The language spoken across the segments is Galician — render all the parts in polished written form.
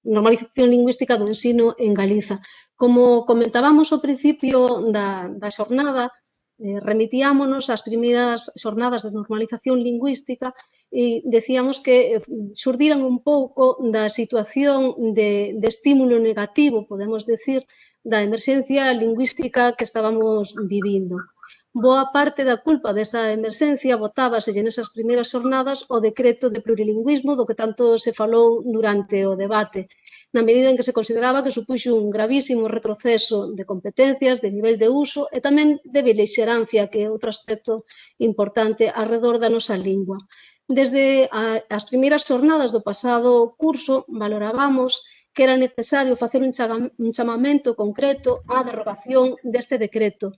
normalización lingüística do ensino en Galiza. Como comentábamos ao principio da xornada, remitíámonos ás primeiras xornadas de normalización lingüística e decíamos que xurdiran un pouco da situación de estímulo negativo, podemos decir, da emerxencia lingüística que estábamos vivindo. Boa parte da culpa desa emerxencia botábaselle nesas primeiras xornadas o decreto de plurilingüismo do que tanto se falou durante o debate, na medida en que se consideraba que supuxo un gravísimo retroceso de competencias, de nivel de uso e tamén de belixerancia, que é outro aspecto importante alrededor da nosa lingua. Desde as primeiras xornadas do pasado curso valorábamos que era necesario facer un chamamento concreto á derrogación deste decreto.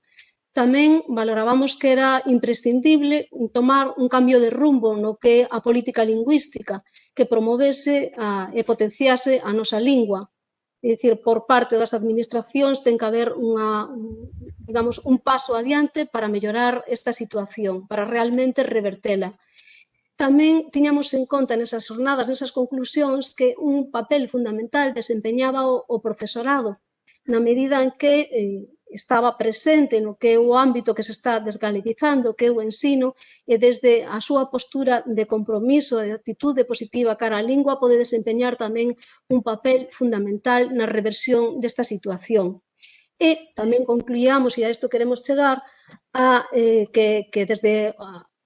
Tamén valorábamos que era imprescindible tomar un cambio de rumbo no que é a política lingüística que promovese e potenciase a nosa lingua. É dicir, por parte das administracións ten que haber un paso adiante para mellorar esta situación, para realmente revertela. Tamén tiñamos en conta nesas xornadas, nesas conclusións, que un papel fundamental desempeñaba o profesorado, na medida en que estaba presente no que é o ámbito que se está desgaleguizando, que é o ensino, e desde a súa postura de compromiso e de actitude positiva cara á lingua pode desempeñar tamén un papel fundamental na reversión desta situación. E tamén concluíamos, e a isto queremos chegar, que desde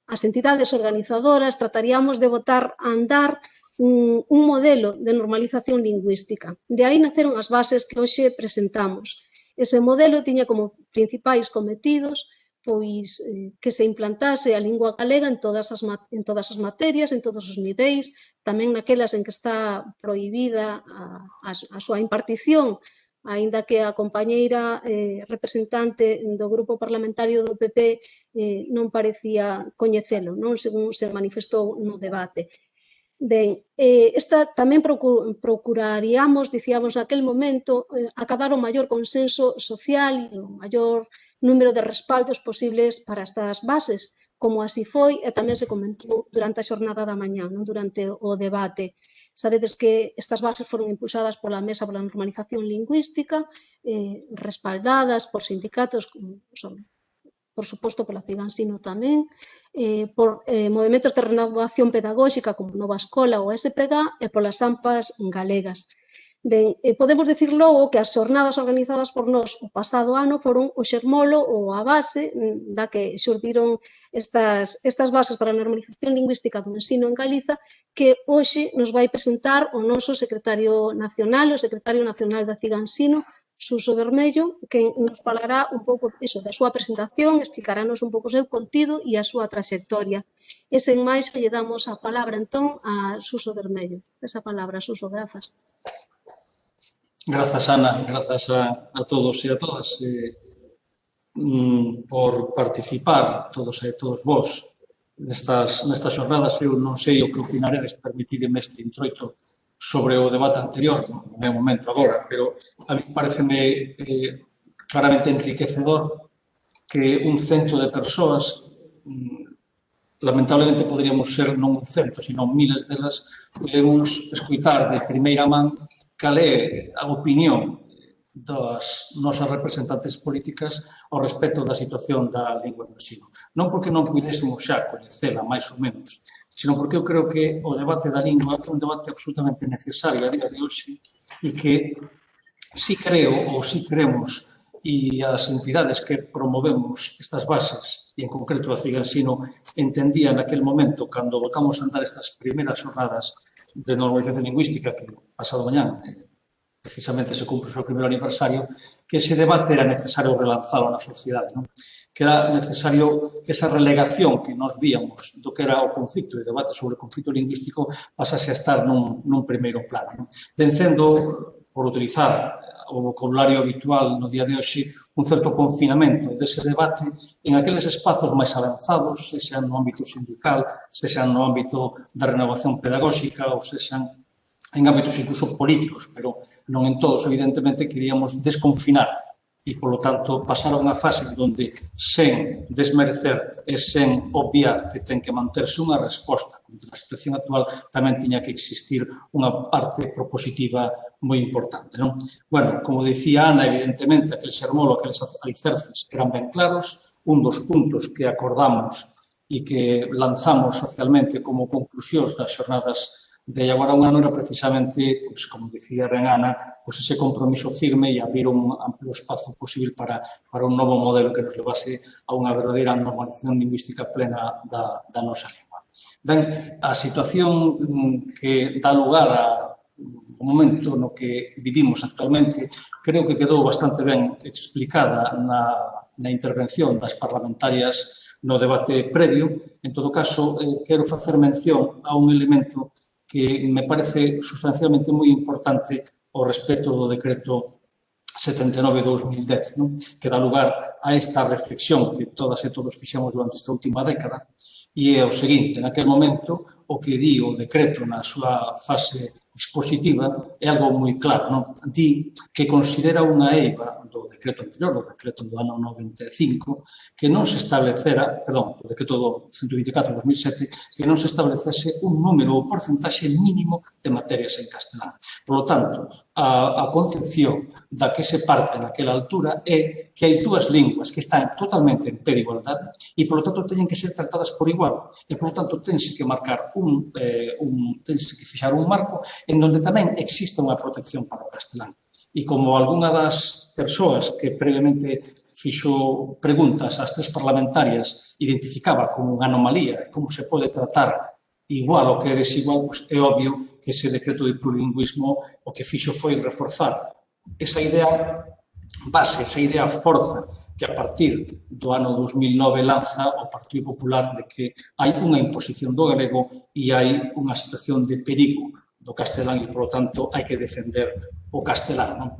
as entidades organizadoras trataríamos de botar a andar un modelo de normalización lingüística. De aí naceron as bases que hoxe presentamos. Ese modelo tiña como principais cometidos pois que se implantase a lingua galega en todas as materias, en todos os niveis, tamén naquelas en que está prohibida a súa impartición, aínda que a compañeira representante do grupo parlamentario do PP non parecía coñecelo, non según se manifestou no debate. Ben, tamén procuraríamos, dicíamos naquel momento, acadar o maior consenso social e o maior número de respaldos posibles para estas bases, como así foi e tamén se comentou durante a xornada da mañá, durante o debate. Sabedes que estas bases foron impulsadas pola Mesa pola Normalización Lingüística, respaldadas por sindicatos, por suposto pola Figansino tamén, por movimentos de renovación pedagóxica como Nova Escola ou SPG e polas AMPAs galegas. Ben, podemos dicir logo que as xornadas organizadas por nós o pasado ano foron o xermolo ou a base da que xurdiron estas bases para a normalización lingüística do ensino en Galiza que hoxe nos vai presentar o noso secretario nacional, o secretario nacional da Figansino, Suso Bermello, que nos falará un pouco da súa presentación, explicarános un pouco o seu contido e a súa trayectoria. E sen máis, lle damos a palabra entón a Suso Bermello. Esa palabra, Suso, grazas. Grazas, Ana, grazas a todos e a todas por participar, todos e todos vos, nestas xornadas. Eu non sei o que opinaredes, permitideme este introito sobre o debate anterior, non é o momento agora, pero a mí pareceme claramente enriquecedor que un cento de persoas, lamentablemente poderíamos ser non un cento, sino miles delas, podemos escoitar de primeira man cal é a opinión das nosas representantes políticas ao respecto da situación da lingua no ensino. Non porque non pudésemos xa coñecela, máis ou menos, sino porque eu creo que o debate da lingua é un debate absolutamente necesario a día de hoxe e que si creo ou si queremos e as entidades que promovemos estas bases, e en concreto a Figansino, entendía naquel momento, cando botamos a andar estas primeiras xornadas de normalización lingüística, que pasado mañán precisamente se cumpre o seu primeiro aniversario, que ese debate era necesario relanzalo na sociedade, non? Que era necesario que esa relegación que nos víamos do que era o conflito e o debate sobre o conflito lingüístico pasase a estar nun primeiro plano. Vencendo, por utilizar o vocabulario habitual no día de hoxe, un certo confinamento dese debate en aqueles espazos máis avanzados, sexan no ámbito sindical, sexan no ámbito da renovación pedagóxica ou sexan en ámbitos incluso políticos, pero non en todos, evidentemente, queríamos desconfinar e, polo tanto, pasar a unha fase onde, sen desmerecer e sen obviar que ten que manterse unha resposta contra a situación actual, tamén tiña que existir unha parte propositiva moi importante, non? Bueno, como dicía Ana, evidentemente, aquel sermolo, aqueles alicerces eran ben claros. Un dos puntos que acordamos e que lanzamos socialmente como conclusións das xornadas de agora un ano era precisamente, pois, como dicía ben Ana, pois ese compromiso firme e abrir un amplio espazo posible para un novo modelo que nos levase a unha verdadeira normalización lingüística plena da nosa lingua. Ben, a situación que dá lugar ao momento no que vivimos actualmente creo que quedou bastante ben explicada na intervención das parlamentarias no debate previo. En todo caso, quero facer mención a un elemento que me parece sustancialmente moi importante ao respecto do decreto 79/2010, non? Que dá lugar a esta reflexión que todas e todos fixemos durante esta última década, e é o seguinte: en aquel momento, o que di o decreto na súa fase expositiva é algo moi claro, non? Di que considera unha eiva do decreto anterior, do decreto do ano 95, que non se establecera, perdón, do decreto do 124/2007, que non se establecese un número ou porcentaxe mínimo de materias en castelán. Por lo tanto, a concepción da que se parte naquela altura é que hai dúas linguas que están totalmente en pé de igualdade e, por lo tanto, teñen que ser tratadas por igual. E, por lo tanto, tense que marcar tense que fixar un marco en donde tamén exista unha protección para o castelán. E como algunha das persoas que previamente fixo preguntas ás tres parlamentarias identificaba como unha anomalía, como se pode tratar igual o que é desigual, pois é obvio que ese decreto de plurilingüismo o que fixo foi reforzar esa idea base, esa idea forza que a partir do ano 2009 lanza o Partido Popular de que hai unha imposición do galego e hai unha situación de perigo do castelán e, polo tanto, hai que defender o castelán. Non?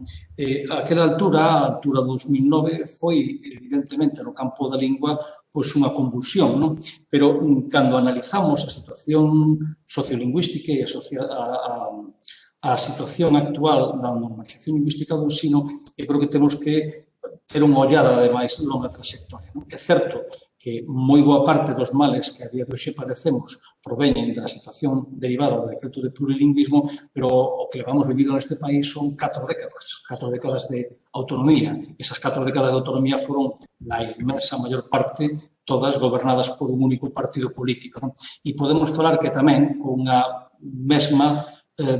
Aquela altura, a altura do 2009, foi, evidentemente, no campo da lingua, pois unha convulsión, non? Pero, cando analizamos a situación sociolingüística e a situación actual da normalización lingüística do ensino, eu creo que temos que ter unha ollada de máis longa trayectoria. Non? É certo que moi boa parte dos males que a día de hoxe padecemos proveñen da situación derivada do decreto de plurilingüismo, pero o que levamos vivido neste país son 4 décadas de autonomía. Esas 4 décadas de autonomía foron, na inmensa maior parte, todas gobernadas por un único partido político. Non? E podemos falar que tamén con unha mesma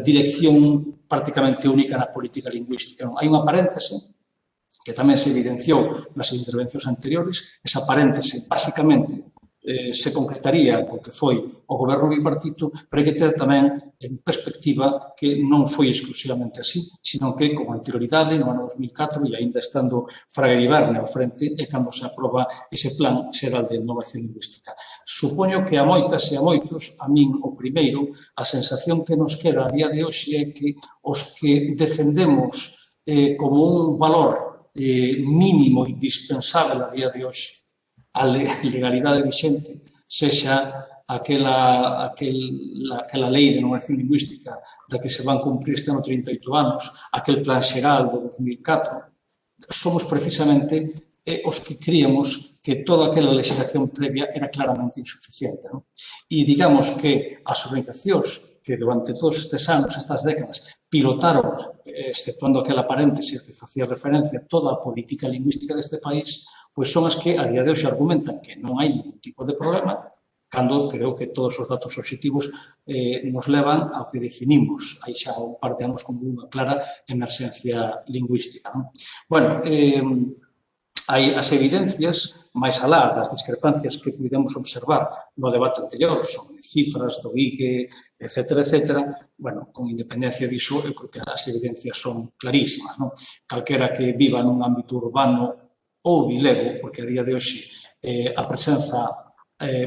dirección prácticamente única na política lingüística. Non? Hai unha paréntese que tamén se evidenciou nas intervencións anteriores. Esa paréntese, basicamente, se concretaría co que foi o goberno bipartito, pero hai que ter tamén en perspectiva que non foi exclusivamente así, sino que, con anterioridade, no ano 2004, e ainda estando Fraga Iribarne ao frente, é cando se aproba ese Plan Xeral de Innovación Lingüística. Supoño que a moitas e a moitos, a min o primeiro, a sensación que nos queda a día de hoxe é que os que defendemos como un valor mínimo indispensable a día de hoxe a legalidade vixente, sexa aquela lei de normación lingüística da que se van cumprir este ano 38 anos, aquel plan xeral do 2004, somos precisamente os que creíamos que toda aquela legislación previa era claramente insuficiente. Non? E digamos que as organizacións que durante todos estes anos, estas décadas, pilotaron, exceptuando aquela paréntese que facía referencia a toda a política lingüística deste país, pois son as que a día de hoxe argumentan que non hai ningún tipo de problema, cando creo que todos os datos obxectivos nos levan ao que definimos hai xa un par de anos como unha clara emerxencia lingüística. Non? Bueno, hai as evidencias, máis alá das discrepancias que pudemos observar no debate anterior sobre cifras do ICE, etc. Bueno, con independencia diso, eu creo que as evidencias son clarísimas. Non? Calquera que viva nun ámbito urbano ou vilego, porque a día de hoxe a presenza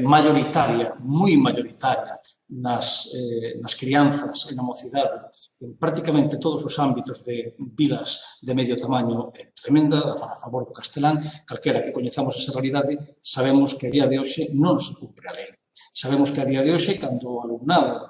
maioritaria, moi maioritaria, nas crianzas e na mocidade, en prácticamente todos os ámbitos de vilas de medio tamaño é tremenda, a favor do castelán. Calquera que coñezamos esa realidade, sabemos que a día de hoxe non se cumpre a lei. Sabemos que a día de hoxe, cando o alumnado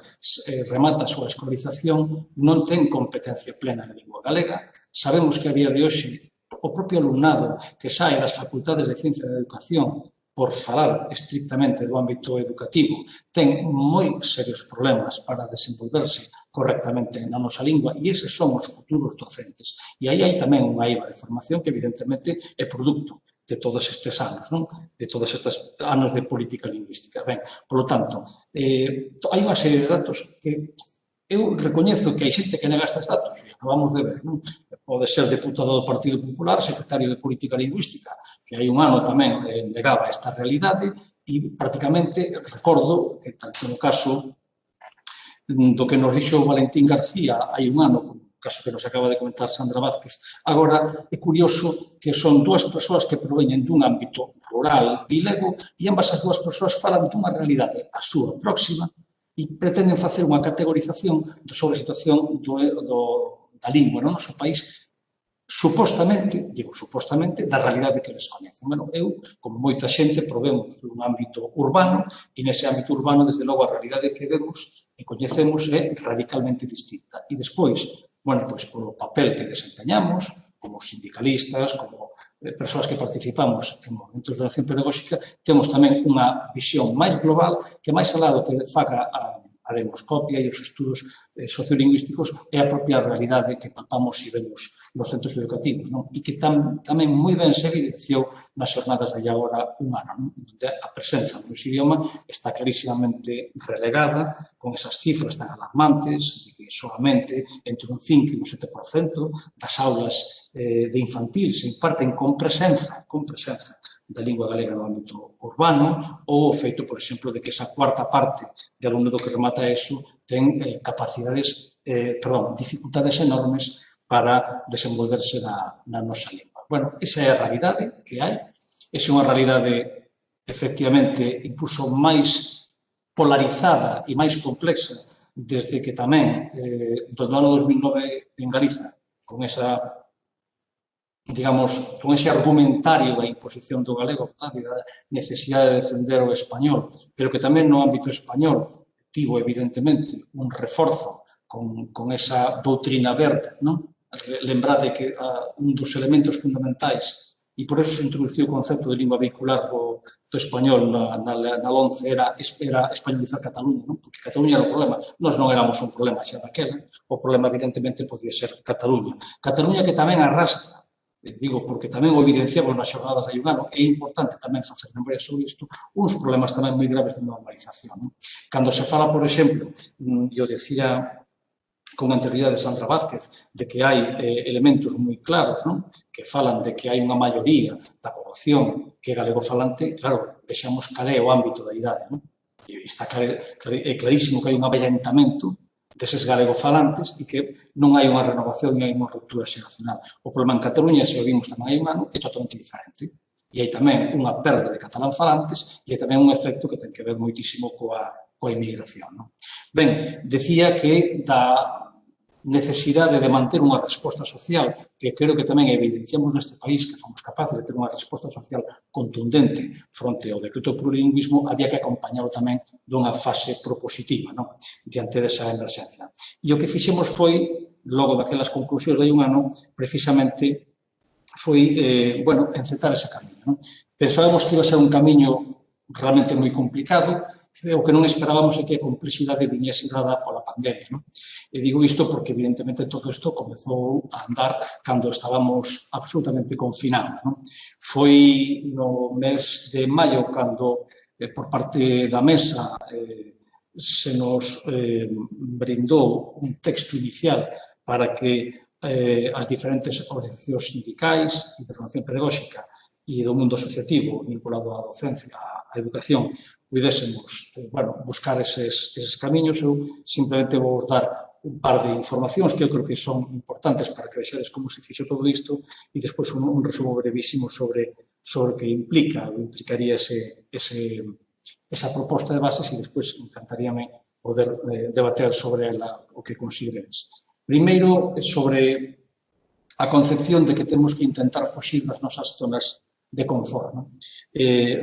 remata a súa escolarización, non ten competencia plena en lingua galega. Sabemos que a día de hoxe, O propio alumnado que sae das facultades de Ciencia da Educación, por falar estrictamente do ámbito educativo, ten moi serios problemas para desenvolverse correctamente na nosa lingua e eses son os futuros docentes. E aí hai tamén unha eiva de formación que evidentemente é produto de todos estes anos, non? De todos estes anos de política lingüística. Ben, polo tanto, hai unha serie de datos que eu recoñezo que hai xente que nega estes datos, e acabamos de ver, non? Pode ser deputado do Partido Popular, secretario de Política Lingüística, que hai un ano tamén negaba esta realidade, e prácticamente recordo que, tanto no caso do que nos dixo Valentín García hai un ano, como o caso que nos acaba de comentar Sandra Vázquez, agora é curioso que son dúas persoas que proveñen dun ámbito rural, vilego, e ambas as dúas persoas falan dunha realidade, a súa próxima, e pretenden facer unha categorización sobre a situación da lingua no noso país, supostamente, digo supostamente, da realidade que les coñecen. Bueno, eu, como moita xente, provemos dun ámbito urbano e nese ámbito urbano, desde logo, a realidade que vemos e coñecemos é radicalmente distinta. E despois, bueno, pois polo papel que desempeñamos, como sindicalistas, como persoas que participamos en momentos de acción pedagóxica, temos tamén unha visión máis global que máis alá do que faga a demoscopia e os estudos sociolingüísticos é a propia realidade que palpamos e vemos nos centros educativos, non? E que tamén moi ben se evidenciou nas xornadas de agora un ano, non? Onde a presenza do idioma está clarísimamente relegada, con esas cifras tan alarmantes, de que solamente entre un 5 e un 7% das aulas de infantil se imparten con presenza da lingua galega no ámbito urbano, ou o feito, por exemplo, de que esa cuarta parte de alumnado que remata eso ten dificultades enormes para desenvolverse na nosa lingua. Bueno, esa é a realidade que hai, esa é unha realidade efectivamente incluso máis polarizada e máis complexa desde que tamén do ano 2009 en Galiza, con esa, digamos, con ese argumentario da imposición do galego, da necesidade de defender o español, pero que tamén no ámbito español tivo, evidentemente, un reforzo con esa doutrina verde, non? Lembrade que un dos elementos fundamentais, e por eso se introduciu o concepto de lingua vehicular do español na LOMCE era españolizar Cataluña, non? Porque Cataluña era o problema. Nós non éramos un problema xa daquela, o problema evidentemente podía ser Cataluña. Cataluña que tamén arrastra, digo, porque tamén o evidenciamos nas xornadas de un ano, é importante tamén facer memoria sobre isto, uns problemas tamén moi graves de normalización, non? Cando se fala, por exemplo, eu decía con anterioridade de Sandra Vázquez, de que hai elementos moi claros, non? Que falan de que hai unha maioría da poboación que é galegofalante, claro, vexamos cal é o ámbito da idade, non? E está clarísimo que hai un avellentamento deses galegofalantes e que non hai unha renovación e hai unha ruptura xeracional. O problema en Cataluña, se o vimos tamén hai un ano, é totalmente diferente. E hai tamén unha perda de catalán falantes e hai tamén un efecto que ten que ver moitísimo coa inmigración, non? Ben, decía que da necesidade de manter unha resposta social, que creo que tamén evidenciamos neste país que fomos capaces de ter unha resposta social contundente fronte ao decreto do plurilingüismo, había que acompañarlo tamén dunha fase propositiva, non? Diante desa emerxencia. E o que fixemos foi, logo daquelas conclusións de un ano, precisamente foi, encetar ese camiño, non? Pensábamos que iba a ser un camiño realmente moi complicado, o que non esperábamos é que a complexidade viñese dada pola pandemia, non? E digo isto porque, evidentemente, todo isto comezou a andar cando estábamos absolutamente confinados, non? Foi no mes de maio cando, por parte da mesa, se nos brindou un texto inicial para que as diferentes organizacións sindicais, de formación pedagóxica e do mundo asociativo vinculado á docencia, á educación, pudésemos buscar eses camiños. Eu simplemente vou dar un par de informacións que eu creo que son importantes para que vexades como se fixo todo isto e despois un resumo brevísimo sobre o que implicaría esa proposta de bases e despois encantaríame poder debater sobre ela o que consideredes. Primeiro, sobre a concepción de que temos que intentar foxir das nosas zonas de confort.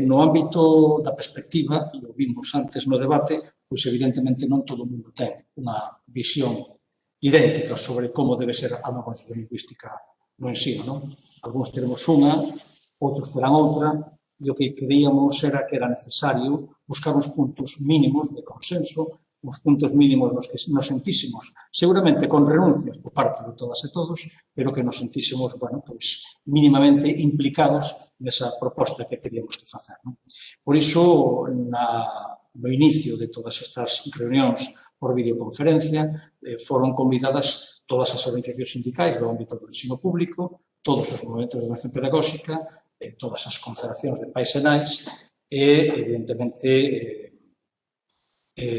No ámbito da perspectiva, e o vimos antes no debate, pois evidentemente non todo o mundo ten unha visión idéntica sobre como debe ser a normalización lingüística no ensino. Algúns teremos unha, outros terán outra, e o que queríamos era que era necesario buscar uns puntos mínimos de consenso, uns puntos mínimos nos que nos sentísemos, seguramente con renuncias por parte de todas e todos, pero que nos sentísemos, bueno, pois, mínimamente implicados nesa proposta que teríamos que facer. Non? Por iso, no inicio de todas estas reunións por videoconferencia, foron convidadas todas as organizacións sindicais do ámbito do ensino público, todos os movimentos de educación pedagóxica, todas as confederacións de pais e nais e, evidentemente,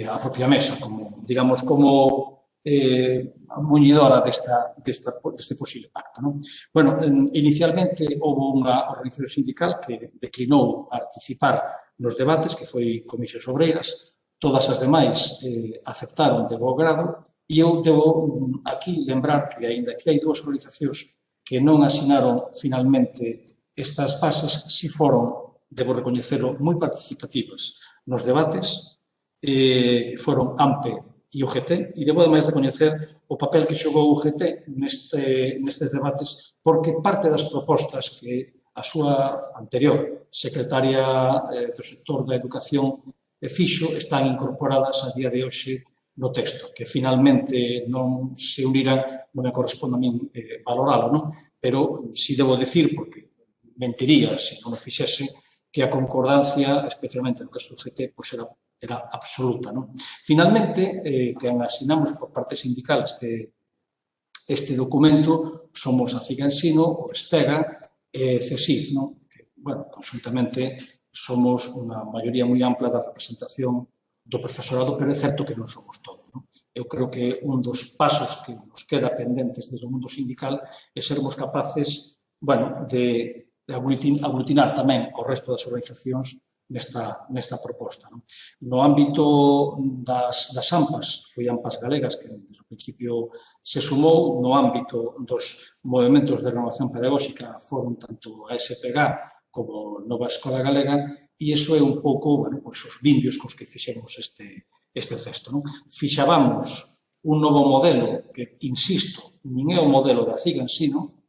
a propia mesa, como, digamos, como muñidora deste posible pacto. Non? Bueno, inicialmente houve unha organización sindical que declinou participar nos debates, que foi Comisións Obreiras, todas as demais aceptaron de bo grado, e eu debo aquí lembrar que, aínda que hai dúas organizacións que non asinaron finalmente estas bases, si foron, debo recoñecelo, moi participativas nos debates, foron AMPE e UGT, e debo ademais recoñecer o papel que xogou o UGT nestes debates, porque parte das propostas que a súa anterior secretaria do sector da educación fixo están incorporadas a día de hoxe no texto, que finalmente non se uniran, non me corresponde a min valoralo, non? Pero si debo decir, porque mentiría se non o fixese, que a concordancia, especialmente no caso do GT, pois era absoluta. Non? Finalmente, que asinamos por parte sindical este documento, somos a CIGA Ensino, o STEGA e CESIF, non? Que, bueno, conjuntamente somos unha maioría moi ampla da representación do profesorado, pero é certo que non somos todos. Non? Eu creo que un dos pasos que nos queda pendentes desde o mundo sindical é sermos capaces, bueno, de aglutinar tamén o resto das organizacións nesta proposta. Non? No ámbito das AMPAs, foi AMPAs galegas que desde o principio se sumou, no ámbito dos movimentos de renovación pedagóxica foron tanto a SPG como Nova Escola Galega, e iso é un pouco, bueno, pois os vimbios cos que fixemos este cesto. Non? Fixábamos un novo modelo que, insisto, nin é o modelo da CIGA Ensino,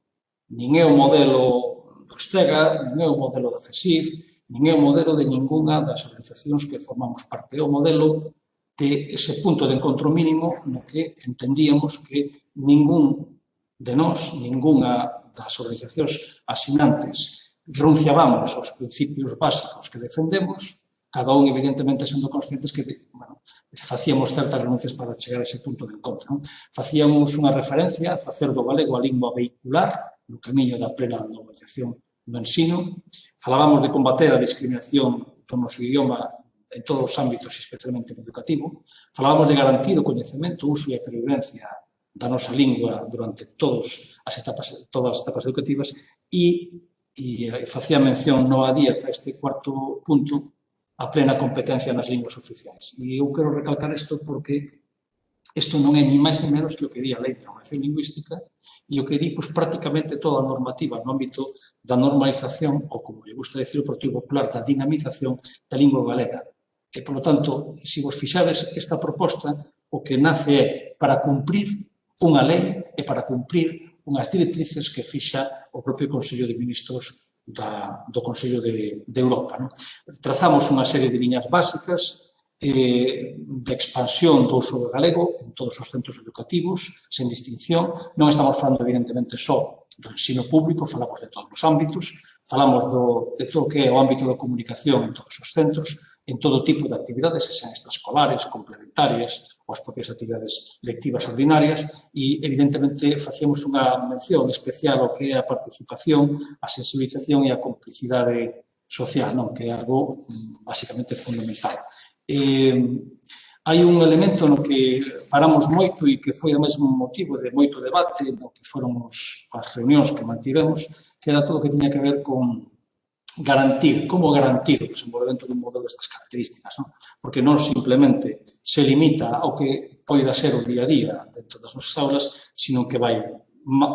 nin é o modelo do STEGA, nin é o modelo da CESIF, nin é o modelo de ningunha das organizacións que formamos parte. É o modelo de ese punto de encontro mínimo no que entendíamos que ningún de nós, ningunha das organizacións asinantes, renunciábamos aos principios básicos que defendemos, cada un, evidentemente, sendo conscientes que, bueno, facíamos certas renuncias para chegar a ese punto de encontro. Non? Facíamos unha referencia a facer do galego a lingua vehicular no camiño da plena normalización no ensino. Falábamos de combater a discriminación do noso idioma en todos os ámbitos, especialmente no educativo. Falábamos de garantir o coñecemento, o uso e a pervivencia da nosa lingua durante todas as etapas educativas e facía mención no a 10 a este cuarto punto, a plena competencia nas linguas oficiais. E eu quero recalcar isto porque isto non é ni máis ni menos que o que di a Lei de Normalización Lingüística e o que di prácticamente toda a normativa no ámbito da normalización, ou como lle gusta decir o Partido Popular, da dinamización da lingua galega. E, por lo tanto, se vos fixades esta proposta, o que nace é para cumprir unha lei e para cumprir unhas directrices que fixa o propio Consello de Ministros do Consello de Europa. Non? Trazamos unha serie de liñas básicas de expansión do uso do galego en todos os centros educativos, sen distinción. Non estamos falando, evidentemente, só do ensino público, falamos de todos os ámbitos, falamos de todo o que é o ámbito da comunicación en todos os centros, en todo tipo de actividades, sean extraescolares, complementarias ou as propias actividades lectivas ordinarias e, evidentemente, facíamos unha mención especial ao que é a participación, a sensibilización e a complicidade social, non? Que é algo basicamente fundamental. Hai un elemento no que paramos moito e que foi o mesmo motivo de moito debate no que foron as reunións que mantivemos, que era todo o que tiña que ver con garantir, como garantir o desenvolvemento dun modelo destas características, non? Porque non simplemente se limita ao que poida ser o día a día dentro das nosas aulas, sino que vai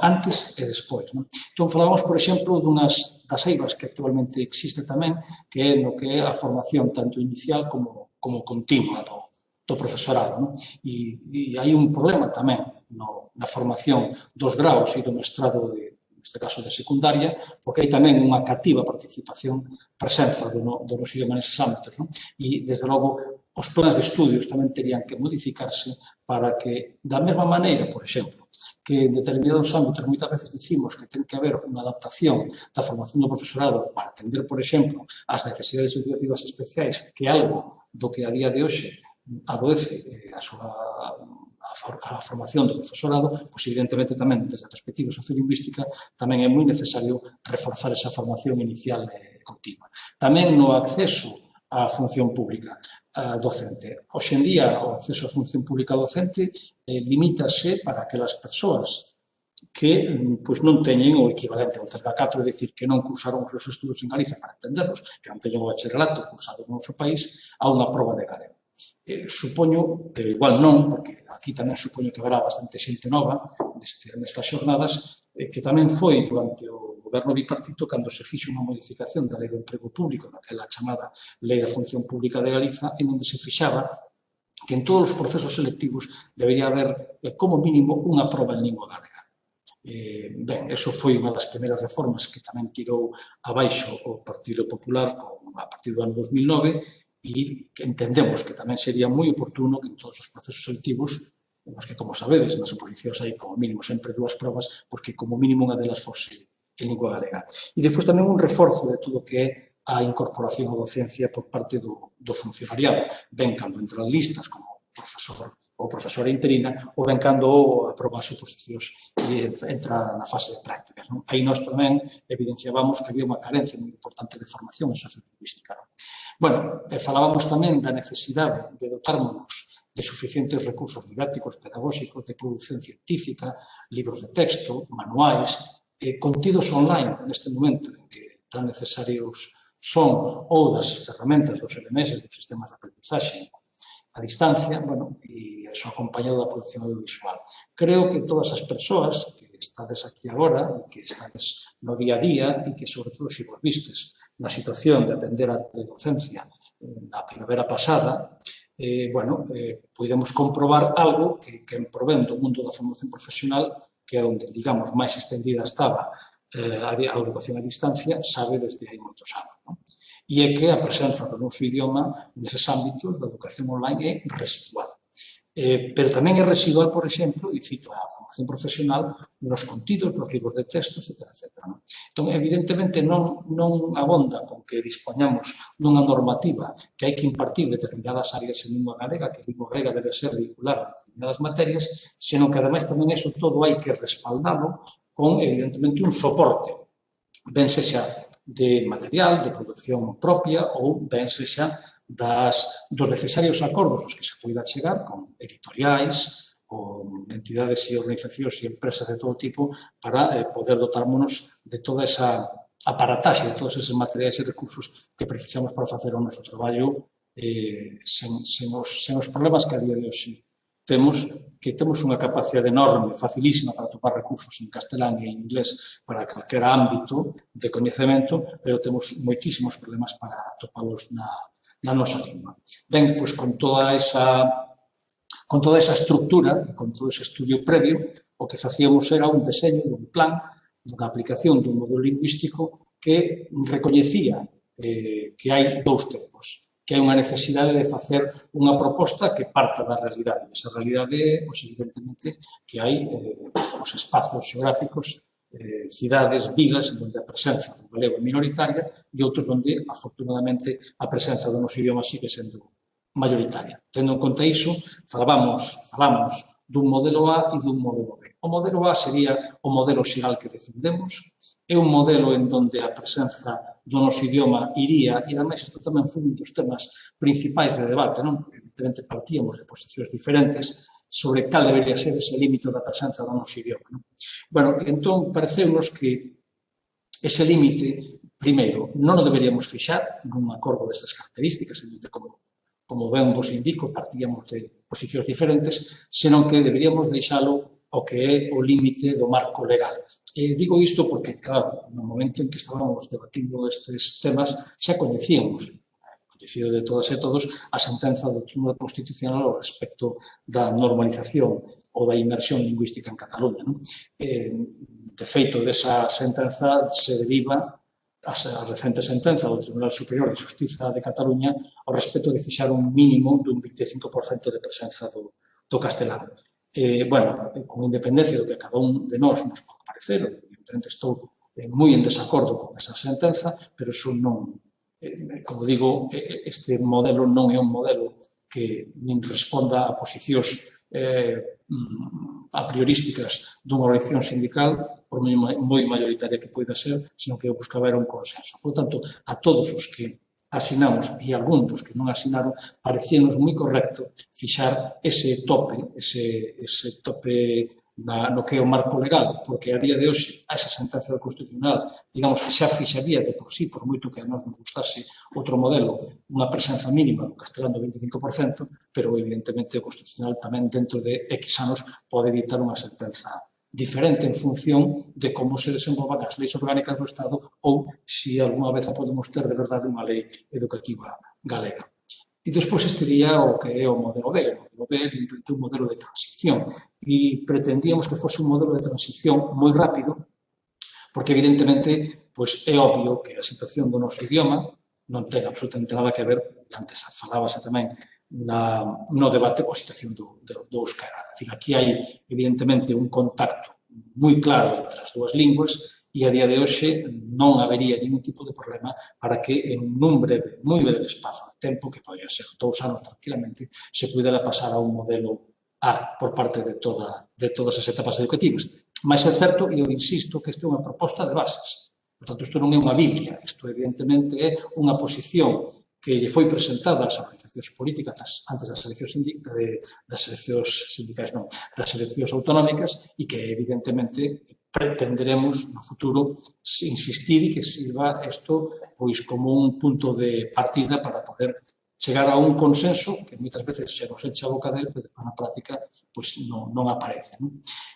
antes e despois. Non? Entón, falábamos, por exemplo, dunhas das eivas que actualmente existe tamén, que é no que é a formación tanto inicial como continua do profesorado. Non? E hai un problema tamén na formación dos graus e do mestrado de neste caso de secundaria, porque hai tamén unha cativa participación, presenza do noso idioma neses ámbitos, non? E, desde logo, os plans de estudios tamén terían que modificarse para que, da mesma maneira, por exemplo, que en determinados ámbitos moitas veces dicimos que ten que haber unha adaptación da formación do profesorado para atender, por exemplo, as necesidades educativas especiais, que é algo do que a día de hoxe adoece a formación do profesorado, pois evidentemente tamén desde a perspectiva sociolingüística tamén é moi necesario reforzar esa formación inicial continua. Tamén no acceso á función pública docente. Hoxe en día o acceso á función pública docente limítase para aquelas persoas que non teñen o equivalente ao Cerca 4, é dicir, que non cursaron os seus estudos en Galicia para entenderlos, que non teñen o bacharelato cursado no noso país, a unha proba de galego. Supoño, pero igual non, porque aquí tamén supoño que haberá bastante xente nova nestas xornadas, que tamén foi durante o goberno bipartito cando se fixo unha modificación da Lei do Emprego Público, naquela chamada Lei da Función Pública de Galiza, en onde se fixaba que en todos os procesos selectivos debería haber, como mínimo, unha proba en lingua galega. Ben, eso foi unha das primeiras reformas que tamén tirou abaixo o Partido Popular a partir do ano 2009, e entendemos que tamén sería moi oportuno que en todos os procesos selectivos, nos que, como sabedes, nas oposicións hai como mínimo sempre dúas probas, pois que como mínimo unha delas fose en lingua galega. E despois tamén un reforzo de todo o que é a incorporación á docencia por parte do funcionariado, ben cando entran listas como profesor ou profesora interina, ou ben cando aproba as oposicións e entra na fase de prácticas. Aí nós tamén evidenciábamos que había unha carencia moi importante de formación en sociolingüística. Bueno, falábamos tamén da necesidade de dotarnos de suficientes recursos didácticos, pedagóxicos, de produción científica, libros de texto, manuais, contidos online neste momento en que tan necesarios son ou das ferramentas, dos LMS, dos sistemas de aprendizaxe a distancia, bueno, e iso acompañado da produción audiovisual. Creo que todas as persoas que estades aquí agora e que estades no día a día e que, sobre todo, se vos vistes na situación de atender a docencia na primavera pasada, podemos comprobar algo que provén do mundo da formación profesional, que é onde, digamos, máis extendida estaba a educación a distancia, sabe desde hai moitos anos. E é que a presenza do noso idioma neses ámbitos da educación online é residual. Pero tamén é residual, por exemplo, e cito a formación profesional, nos contidos dos libros de texto, etc. Entón, evidentemente, non abonda con que dispoñamos dunha normativa que hai que impartir determinadas áreas en lingua galega, que a lingua galega debe ser vehicular en determinadas materias, senón que, ademais, tamén eso todo hai que respaldalo con, evidentemente, un soporte, ben sexa de material, de producción propia ou ben sexa dos necesarios acordos aos que se poida chegar con editoriais, con entidades e organizacións e empresas de todo tipo para poder dotármonos de toda esa aparataxe, de todos esos materiais e recursos que precisamos para facer o noso traballo sen os problemas que a día de hoxe temos, que temos unha capacidade enorme, facilísima para atopar recursos en castelán e en inglés para calquer ámbito de coñecemento, pero temos moitísimos problemas para atopalos na nosa lingua. Ben, pois con toda esa estructura e con todo ese estudio previo, o que facíamos era un deseño dun plan, dunha aplicación dun modelo lingüístico que recoñecía que hai dous tempos, que hai unha necesidade de facer unha proposta que parta da realidade. Esa realidade é, pois, evidentemente, que hai os espazos xeográficos, cidades, vilas, onde a presenza do galego é minoritaria e outros onde, afortunadamente, a presenza do noso idioma sigue sendo mayoritaria. Tendo en conta iso, falamos dun modelo A e dun modelo B. O modelo A sería o modelo xeral que defendemos, é un modelo en donde a presenza do noso idioma iría, e ademais isto tamén foi un dos temas principais de debate, non? Evidentemente partíamos de posicións diferentes sobre cal debería ser ese límite da presenza do noso idioma. Bueno, entón, pareceunos que ese límite, primeiro, non o deberíamos fixar nun acordo destas características, en donde, como ben vos indico, partíamos de posicións diferentes, senón que deberíamos deixalo o que é o límite do marco legal. E digo isto porque, claro, no momento en que estábamos debatindo estes temas, xa coñecíamos coñecido de todas e todos, a sentenza do Tribunal Constitucional ao respecto da normalización ou da inmersión lingüística en Cataluña. De feito, desa sentenza se deriva a recente sentenza do Tribunal Superior de Xustiza de Cataluña ao respecto de fixar un mínimo dun 25% de presenza do castelán. Bueno, con independencia do que a cada un de nós nos pode parecer, evidentemente estou moi en desacordo con esa sentenza, pero iso non, como digo, este modelo non é un modelo que nin responda a posicións a priorísticas dunha organización sindical, por moi mayoritaria que poida ser, sino que buscaba era un consenso. Por tanto, a todos os que asinamos e algún dos que non asinaron, parecíanos moi correcto fixar ese tope no que é o marco legal, porque a día de hoxe a esa sentenza constitucional, digamos que xa fixaría de por sí, por moito que a nós nos gustase outro modelo, unha presenza mínima do castelán do 25%, pero evidentemente o constitucional tamén dentro de X anos pode dictar unha sentenza diferente en función de como se desenvolvan as leis orgánicas do Estado ou se algunha vez podemos ter de verdade unha lei educativa galega. E despois estaría o que é o modelo B. O modelo B é un modelo de transición e pretendíamos que fose un modelo de transición moi rápido porque evidentemente é obvio que a situación do noso idioma non ten absolutamente nada que ver, antes falábase tamén no debate coa situación do euskera. Aquí hai evidentemente un contacto moi claro entre as dúas linguas e a día de hoxe non habería ningún tipo de problema para que en un breve, moi breve espazo de tempo, que podría ser 2 anos tranquilamente, se pudera pasar a un modelo A por parte de todas as etapas educativas. Mas é certo, e eu insisto, que isto é unha proposta de bases. Por tanto, isto non é unha biblia, isto evidentemente é unha posición que lle foi presentada ás organizacións políticas antes das eleccións sindicais, non, das eleccións autonómicas e que evidentemente pretenderemos no futuro insistir e que sirva isto como un punto de partida para poder chegar a un consenso que moitas veces xa nos echa a boca del, pero na práctica non aparece.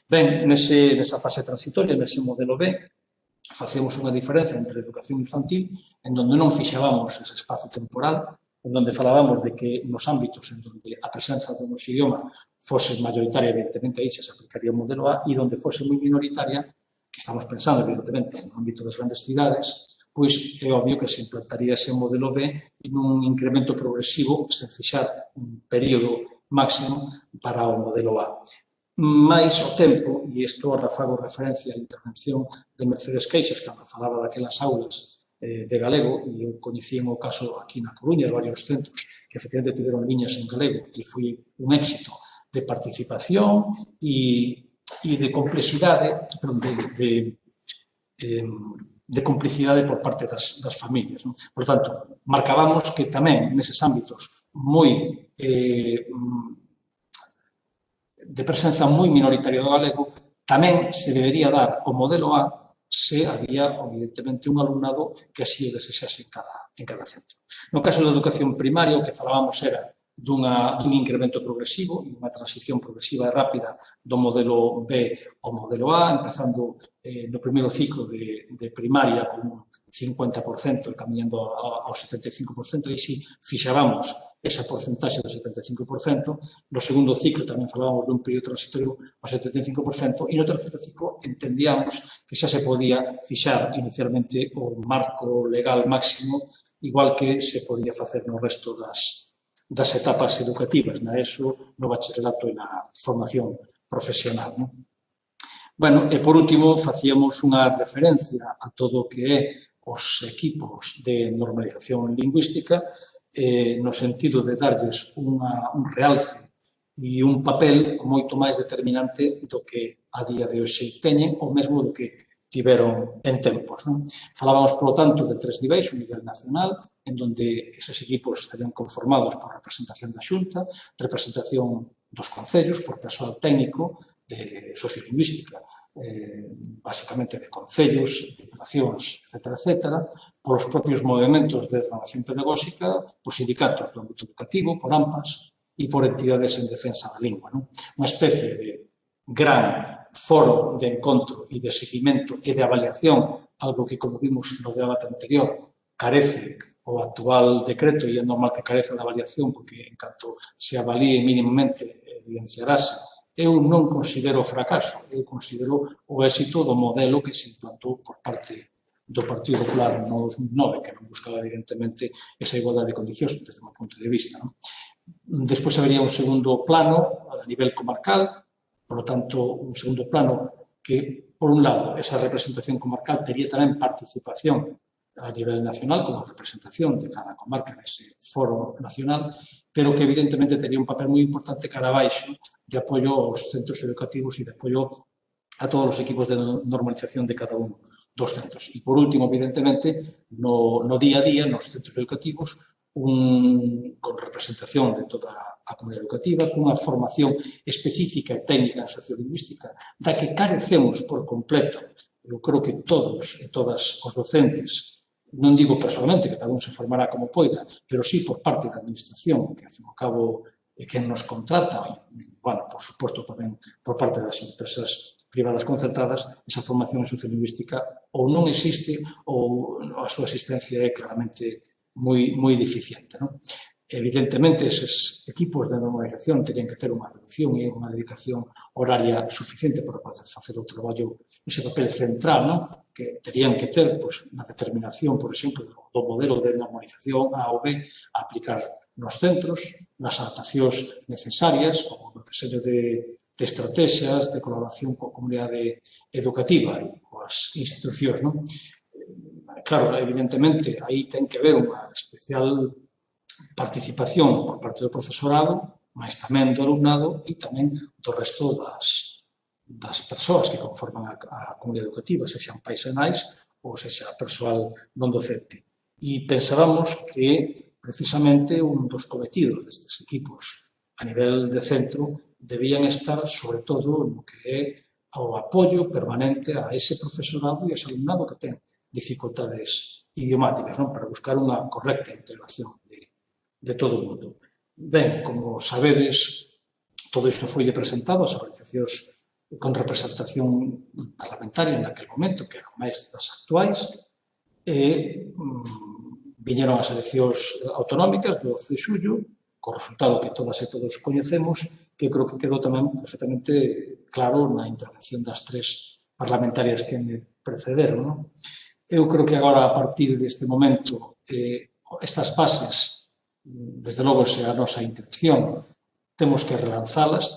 Ben, nesa fase transitoria, nese modelo B, facemos unha diferenza entre educación infantil en donde non fixábamos ese espazo temporal, en donde falábamos de que nos ámbitos en donde a presenza do noso idioma fose mayoritaria, evidentemente aí xa se aplicaría o modelo A, e onde fose moi minoritaria, que estamos pensando evidentemente no ámbito das grandes cidades, pois é obvio que se implantaría ese modelo B en un incremento progresivo sen fixar un período máximo para o modelo A. Mais o tempo, e isto ahora fago referencia á intervención de Mercedes Queixas, cando falaba daquelas aulas de galego, e eu coñecí o caso aquí na Coruña, varios centros que efectivamente tiveron liñas en galego, e foi un éxito de participación e de complexidade, de complicidade por parte das familias. Por tanto, marcábamos que tamén neses ámbitos moi de presenza moi minoritaria do galego, tamén se debería dar o modelo A se había, evidentemente, un alumnado que así o desexase en cada centro. No caso da educación primaria, o que falábamos era dun incremento progresivo, unha transición progresiva e rápida do modelo B ao modelo A, empezando no primeiro ciclo de primaria con un 50% e camiñando ao 75%, e si fixábamos esa porcentaxe do 75%, no segundo ciclo tamén falábamos dun período transitorio ao 75%, e no terceiro ciclo entendíamos que xa se podía fixar inicialmente o marco legal máximo, igual que se podía facer no resto das etapas educativas, na ESO, no bacharelato e na formación profesional. Bueno, e por último, facíamos unha referencia a todo o que é os equipos de normalización lingüística no sentido de darlles un realce e un papel moito máis determinante do que a día de hoxe teñen, ou mesmo do que tiveron en tempos. Falábamos, por lo tanto, de 3 niveis, un nivel nacional, en donde esos equipos estarían conformados por representación da Xunta, representación dos concellos, por persoal técnico de sociolingüística, basicamente de concellos, diputacións, etcétera, por os propios movimentos de renovación pedagóxica, por sindicatos do ámbito educativo, por AMPAs e por entidades en defensa da lingua. Unha especie de gran foro de encontro e de seguimento e de avaliación, algo que, como vimos no debate anterior, carece o actual decreto e é normal que careza da avaliación porque en canto se avalíe mínimamente evidenciarase. Eu non considero fracaso, eu considero o éxito do modelo que se implantou por parte do Partido Popular no 2009, que non buscaba evidentemente esa igualdade de condicións desde o meu punto de vista. Despois habería un segundo plano a nivel comarcal, por lo tanto, un segundo plano que, por un lado, esa representación comarcal tería tamén participación a nivel nacional, como representación de cada comarca nese foro nacional, pero que evidentemente tería un papel moi importante cara abaixo de apoio aos centros educativos e de apoio a todos os equipos de normalización de cada un dos centros. E, por último, evidentemente, no día a día, nos centros educativos, con representación de toda a comunidade educativa, cunha formación específica e técnica en sociolingüística, da que carecemos por completo. Eu creo que todos e todas os docentes, non digo personalmente, que cada un se formará como poida, pero sí por parte da administración, que, ao cabo, é quen nos contrata, e, bueno, por suposto, tamén por parte das empresas privadas concertadas, esa formación en sociolingüística ou non existe ou a súa existencia é claramente moi deficiente. Evidentemente, eses equipos de normalización terían que ter unha reducción e unha dedicación horaria suficiente para poder facer o traballo, ese papel central, que terían que ter na determinación, por exemplo, do modelo de normalización A ou B a aplicar nos centros, nas adaptacións necesarias, ou no deseño de estrategias, de colaboración coa comunidade educativa e coas institucións. Claro, evidentemente, aí ten que haber unha especial participación por parte do profesorado, mas tamén do alumnado e tamén do resto das persoas que conforman a comunidade educativa, sexan pais e nais ou sexa persoal non docente. E pensábamos que, precisamente, un dos cometidos destes equipos a nivel de centro debían estar, sobre todo, no que é o apoio permanente a ese profesorado e ese alumnado que ten dificultades idiomáticas, para buscar unha correcta integración de todo o mundo. Ben, como sabedes, todo isto foi presentado ás organizacións con representación parlamentaria naquele momento, que eran máis das actuais, e viñeron as eleccións autonómicas do 12 de xullo, co resultado que todas e todos coñecemos, que creo que quedou tamén perfectamente claro na intervención das tres parlamentarias que me precederon. Eu creo que agora, a partir deste momento, estas bases, desde logo, se a nosa intención, temos que relanzalas,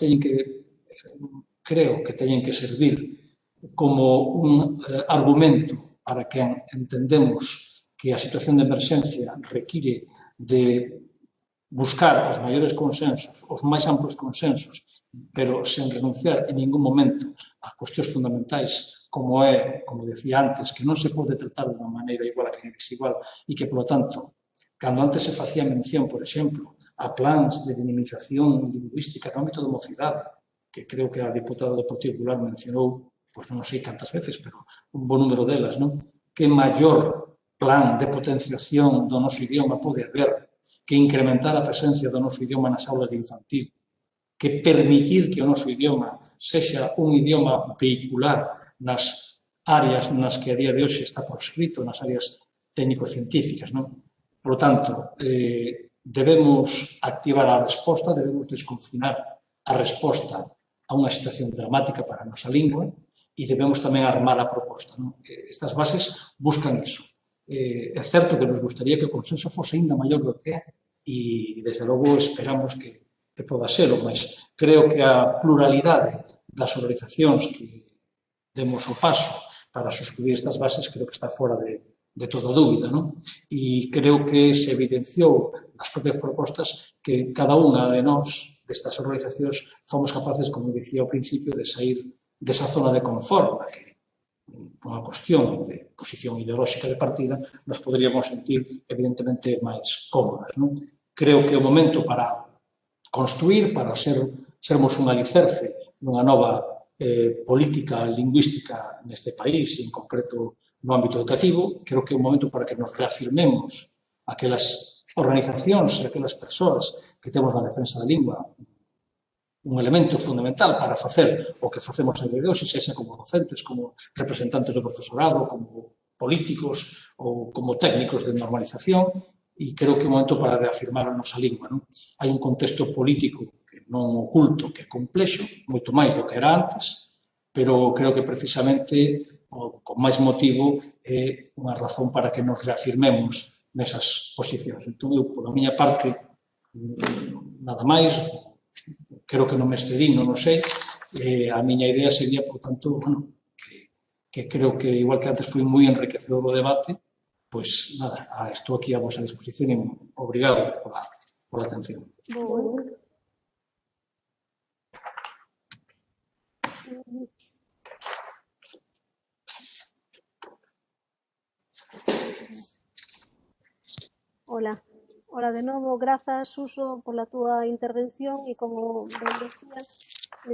creo que teñen que servir como un argumento para que entendemos que a situación de emerxencia require de buscar os maiores consensos, os máis amplos consensos, pero sen renunciar en ningún momento a cuestións fundamentais como é, como decía antes, que non se pode tratar de unha maneira igual a que é desigual e que, polo tanto, cando antes se facía mención, por exemplo, a plans de dinamización lingüística no ámbito da mocidade, que creo que a diputada do Partido Popular mencionou, pois non sei cantas veces, pero un bon número delas, que maior plan de potenciación do noso idioma pode haber, que incrementar a presencia do noso idioma nas aulas de infantil, que permitir que o noso idioma sexa un idioma vehicular nas áreas nas que a día de hoxe está por escrito, nas áreas técnico-científicas. Por lo tanto, debemos activar a resposta, debemos desconfinar a resposta a unha situación dramática para a nosa lingua e debemos tamén armar a proposta. Estas bases buscan iso. É certo que nos gustaría que o consenso fose ainda maior do que é e, desde logo, esperamos que poda ser, mas creo que a pluralidade das organizacións que demos o paso para suscribir estas bases creo que está fora de toda dúbida, E creo que se evidenciou nas propias propostas que cada unha de nós, destas organizacións, fomos capaces, como dicía ao principio, de sair desa zona de confort, na que, por unha cuestión de posición ideolóxica de partida, nos poderíamos sentir, evidentemente, máis cómodas. Creo que o momento para construir, para sermos un alicerce nunha nova política lingüística neste país, en concreto no ámbito educativo, creo que é un momento para que nos reafirmemos aquelas organizacións e aquelas persoas que temos na defensa da lingua un elemento fundamental para facer o que facemos en hoxe, sexa como docentes, como representantes do profesorado, como políticos ou como técnicos de normalización, e creo que é un momento para reafirmar a nosa lingua. Hai un contexto político que non oculto, que é complexo, moito máis do que era antes, pero creo que precisamente, con máis motivo, é unha razón para que nos reafirmemos nesas posicións. Entón, eu, pola miña parte, nada máis, creo que non me excedín, non o sei. A miña idea sería, por tanto, que creo que, igual que antes foi moi enriquecedor o debate, pois, nada, estou aquí a vosa disposición e obrigado pola atención. Hola de novo, grazas, Suso, pola túa intervención e como ben decías,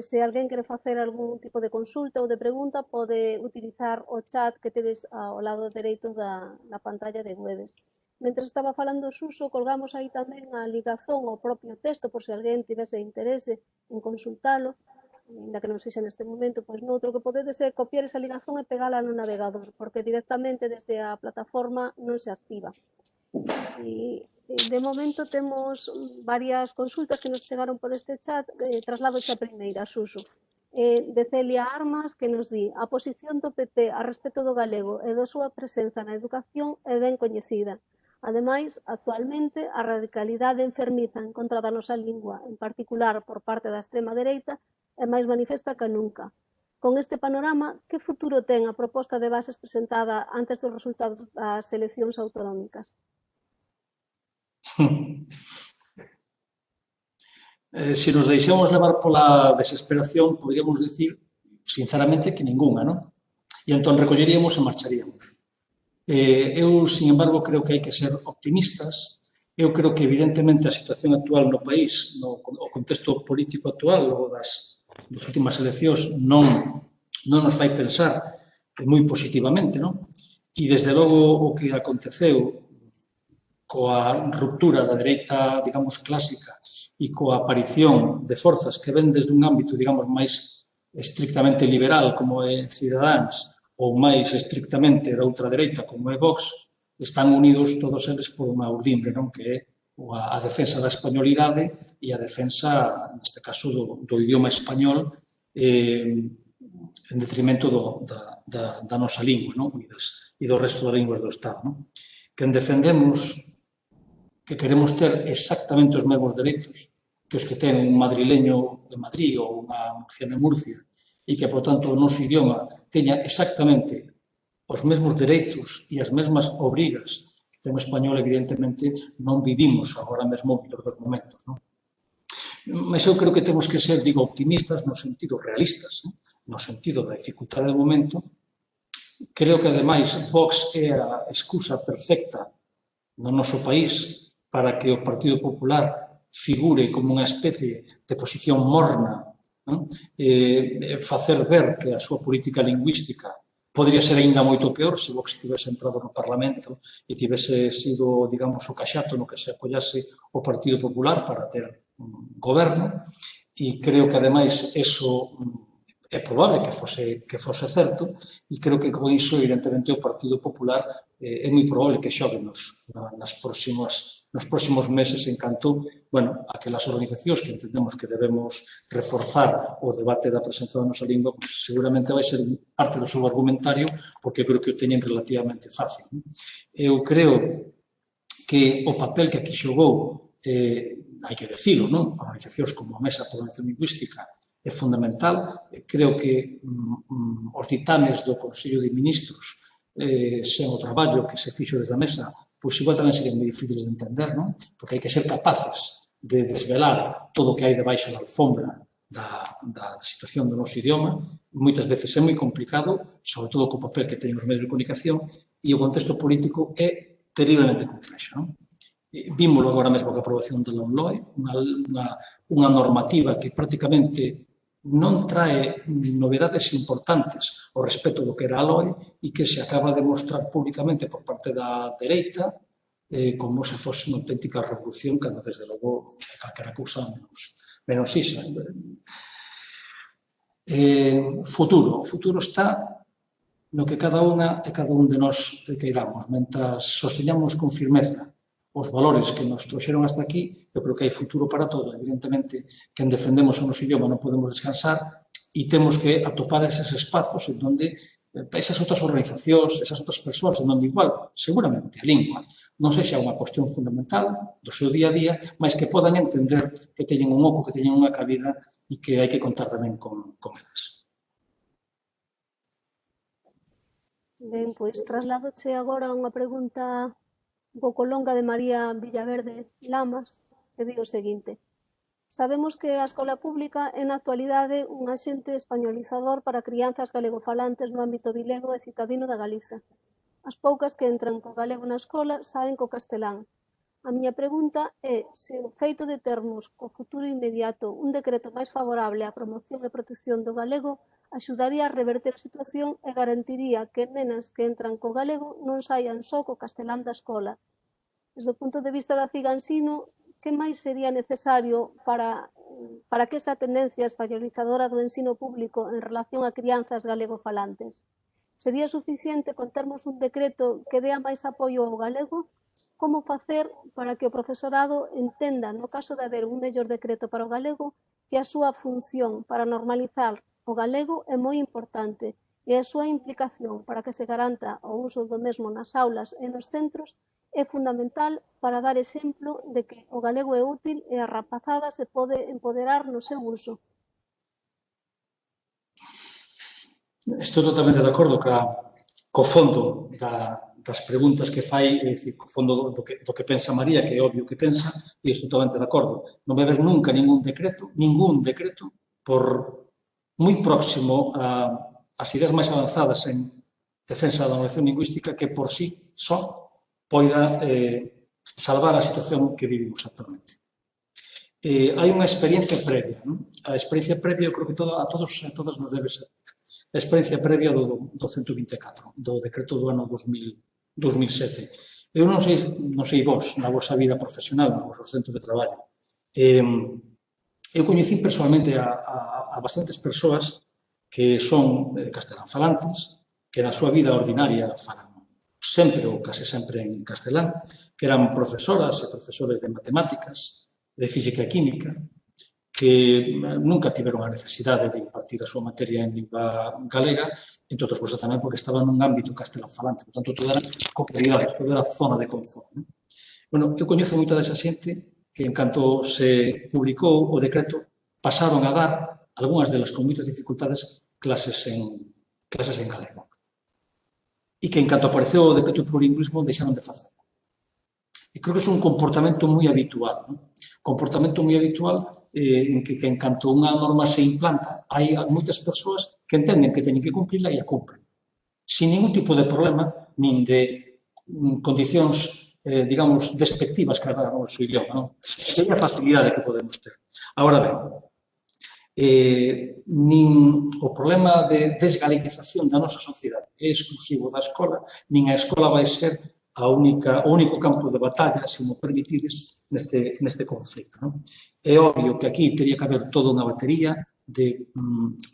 se alguén quere facer algún tipo de consulta ou de pregunta pode utilizar o chat que tedes ao lado dereito da pantalla de Webex. Mentre estaba falando Suso, colgamos aí tamén a ligazón ao propio texto por se alguén tivese interese en consultalo, ainda que non sexa neste momento, pois noutro que podedes é copiar esa ligazón e pegala no navegador, porque directamente desde a plataforma non se activa. E de momento temos varias consultas que nos chegaron por este chat, traslado xa primeira, Suso. De Celia Armas, que nos di: a posición do PP a respecto do galego e da súa presenza na educación é ben coñecida. Ademais, actualmente, a radicalidade enfermiza en contra da nosa lingua, en particular por parte da extrema dereita, é máis manifesta que nunca. Con este panorama, que futuro ten a proposta de bases presentada antes dos resultados das eleccións autonómicas? Se nos deixamos levar pola desesperación, poderíamos dicir, sinceramente, que ninguna, non? E entón recolleríamos e marcharíamos. Eu, sin embargo, creo que hai que ser optimistas. Eu creo que, evidentemente, a situación actual no país, o contexto político actual, logo das últimas eleccións, non nos fai pensar moi positivamente, non? E, desde logo, o que aconteceu coa ruptura da dereita, digamos, clásica e coa aparición de forzas que ven desde un ámbito, digamos, máis estrictamente liberal, como é Cidadáns, ou máis estrictamente da ultradereita, como é Vox, están unidos todos eles por unha urdimbre, non? Que é a defensa da españolidade e a defensa, neste caso, do idioma español en detrimento da nosa lingua, non? E do resto das linguas do Estado, non? Que defendemos que queremos ter exactamente os mesmos dereitos que os que ten un madrileño en Madrid ou unha murciana en Murcia e que, por tanto, o noso idioma teña exactamente os mesmos dereitos e as mesmas obrigas que ten o español, evidentemente, non vivimos agora mesmo os dos momentos, non? Mas eu creo que temos que ser, digo, optimistas no sentido realistas, no sentido da dificultade do momento. Creo que, ademais, Vox é a excusa perfecta no noso país para que o Partido Popular figure como unha especie de posición morna, facer ver que a súa política lingüística podría ser aínda moito peor se Vox tivese entrado no Parlamento e tivese sido, digamos, o caxato no que se apoyase o Partido Popular para ter un goberno. E creo que, ademais, eso é probable que fose certo e creo que con iso, evidentemente, o Partido Popular é moi probable que xogue nos próximos meses en canto, bueno, aquelas organizacións que entendemos que debemos reforzar o debate da presenza da nosa lingua, pues, seguramente vai ser parte do seu argumentario, porque eu creo que o teñen relativamente fácil. Eu creo que o papel que aquí xogou, hai que decilo, non? Organizacións como a Mesa por a Normalización Lingüística é fundamental. Creo que os ditames do Consello de Ministros, sen o traballo que se fixo desde a mesa, pois igual tamén serían moi difíciles de entender, non? Porque hai que ser capaces de desvelar todo o que hai debaixo da alfombra da situación do noso idioma. Moitas veces é moi complicado, sobre todo co papel que teñen os medios de comunicación, e o contexto político é terriblemente complexo, non? Vímolo agora mesmo coa aprobación da LOMLOE, unha normativa que prácticamente non trae novedades importantes ao respecto do que era a LOE e que se acaba de mostrar públicamente por parte da dereita como se fose unha auténtica revolución, cando desde logo calquera cousa menos isa. O futuro está no que cada unha e cada un de nós queiramos. Mentras sosteñamos con firmeza os valores que nos trouxeron hasta aquí, eu creo que hai futuro para todo. Evidentemente, quen defendemos o noso idioma non podemos descansar e temos que atopar eses espazos en donde esas outras organizacións, esas outras persoas, en onde igual, seguramente, a lingua non sexa unha cuestión fundamental do seu día a día, mas que podan entender que teñen un oco, que teñen unha cabida e que hai que contar tamén con elas. Ben, pois trasladoche agora unha pregunta un pouco longa de María Villaverde Lamas, que di o seguinte. Sabemos que a escola pública é na actualidade un axente españolizador para crianzas galegofalantes no ámbito bilego e citadino da Galiza. As poucas que entran co galego na escola saen co castelán. A miña pregunta é se o feito de termos co futuro inmediato un decreto máis favorable á promoción e protección do galego axudaría a reverter a situación e garantiría que nenas que entran co galego non saian só co castelán da escola. Desde o punto de vista da Figansino, que máis sería necesario para que esa tendencia españolizadora do ensino público en relación a crianzas galegofalantes? Sería suficiente con termos un decreto que dea máis apoio ao galego? Como facer para que o profesorado entenda, no caso de haber un mellor decreto para o galego, que a súa función para normalizar o galego é moi importante e a súa implicación para que se garanta o uso do mesmo nas aulas e nos centros é fundamental para dar exemplo de que o galego é útil e a rapazada se pode empoderar no seu uso. Estou totalmente de acordo co fondo das preguntas que fai, é dicir, co fondo do que pensa María, que é obvio que pensa, e estou totalmente de acordo. Non vai haber nunca ningún decreto, por moi próximo ás ideas máis avanzadas en defensa da normalización lingüística que por sí só poida salvar a situación que vivimos actualmente. Hai unha experiencia previa, non? A experiencia previa, eu creo que a todos e a todas nos debe ser. A experiencia previa do 124, do decreto do ano 2007. Eu non sei vos, na vosa vida profesional, nos vosos centros de traballo. Eu coñecí personalmente a bastantes persoas que son castelán falantes, que na súa vida ordinaria falan sempre ou case sempre en castelán, que eran profesoras e profesores de matemáticas, de física e química, que nunca tiveron a necesidade de impartir a súa materia en lingua galega, entre outras cousas tamén porque estaban nun ámbito castelán falante, por tanto, toda era comodidade, toda era zona de confort. Bueno, eu coñezo moita desa xente que, en canto se publicou o decreto, pasaron a dar, algunhas delas con moitas dificultades, clases en galego. E que, en canto apareceu o decreto de plurilingüismo, deixaron de facer. E creo que é un comportamento moi habitual, non? Comportamento moi habitual en que, en canto unha norma se implanta, hai moitas persoas que entenden que teñen que cumplirla e a cumplen. Sin ningún tipo de problema, nin de condicións, digamos, despectivas cara ao seu idioma, non? É a facilidade que podemos ter. Agora ben, nin o problema de desgaleguización da nosa sociedade é exclusivo da escola, nin a escola vai ser o único campo de batalla, se mo permitides, neste conflicto. Non? É obvio que aquí teria que haber toda unha batería de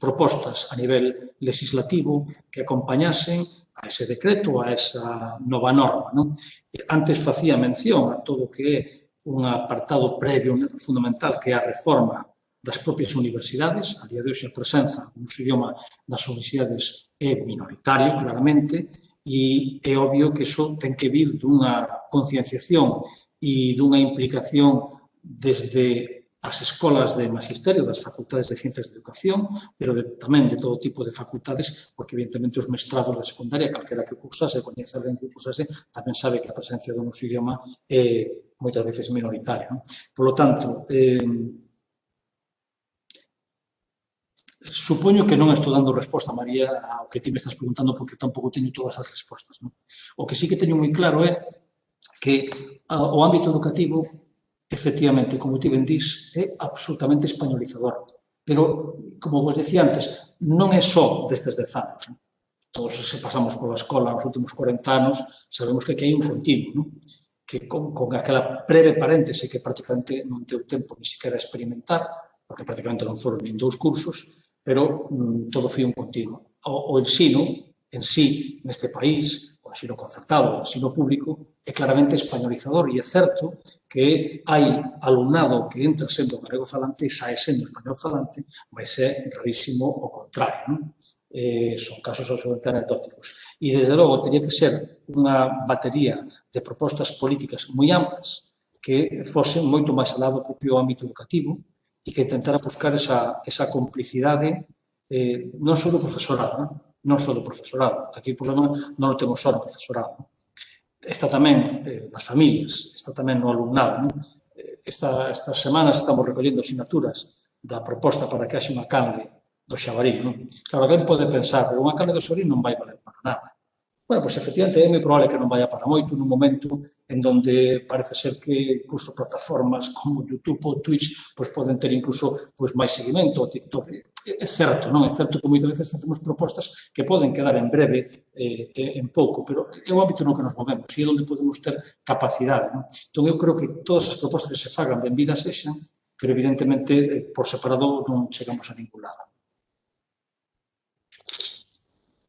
propostas a nivel legislativo que acompañasen a ese decreto, a esa nova norma. Non? Antes facía mención a todo o que é un apartado previo fundamental que é a reforma das propias universidades. A día de hoxe a presenza do noso idioma nas universidades é minoritario, claramente, e é obvio que iso ten que vir dunha concienciación e dunha implicación desde as escolas de magisterio, das facultades de ciencias de educación, pero tamén de todo tipo de facultades, porque evidentemente os mestrados de secundaria, calquera que cursase, coñece alguén que cursase, tamén sabe que a presencia do noso idioma é moitas veces minoritaria. Por lo tanto, supoño que non estou dando resposta, María, ao que ti me estás preguntando, porque tampouco teño todas as respostas. Non? O que sí que teño moi claro é que o ámbito educativo, efectivamente, como ti ben dís, é absolutamente españolizador. Pero, como vos decía antes, non é só destes 10 anos. Non? Todos se pasamos pola escola nos últimos 40 anos, sabemos que hai un continuo, non? Que con aquela breve paréntese que prácticamente non teu tempo ni siquiera experimentar, porque prácticamente non foron nin 2 cursos, pero todo foi un continuo. O ensino en sí, neste país, o ensino concertado, o ensino público, é claramente españolizador e é certo que hai alumnado que entra sendo galego falante e sae sendo español falante, mas é rarísimo o contrario, non? Son casos absolutamente anecdóticos. E, desde logo, teria que ser unha batería de propostas políticas moi amplas que fosen moito máis alá do propio ámbito educativo e que intentara buscar esa complicidade non só do profesorado, non só do profesorado. Aquí o problema non o temos só no profesorado. Está tamén nas familias, está tamén no alumnado. Estas semanas estamos recollendo asignaturas da proposta para que haxe unha canle do xabarín. Claro, alguén pode pensar, pero unha canle do xabarín non vai valer para nada. Bueno, pois, efectivamente, é moi probable que non vaya para moito nun momento en donde parece ser que incluso plataformas como YouTube ou Twitch pois poden ter incluso pois máis seguimento, o TikTok. É certo, non? É certo que moitas veces facemos propostas que poden quedar en breve, en pouco, pero é o ámbito no que nos movemos e é onde podemos ter capacidade, non? Entón, eu creo que todas as propostas que se fagan benvidas sexan, pero evidentemente por separado non chegamos a ningún lado.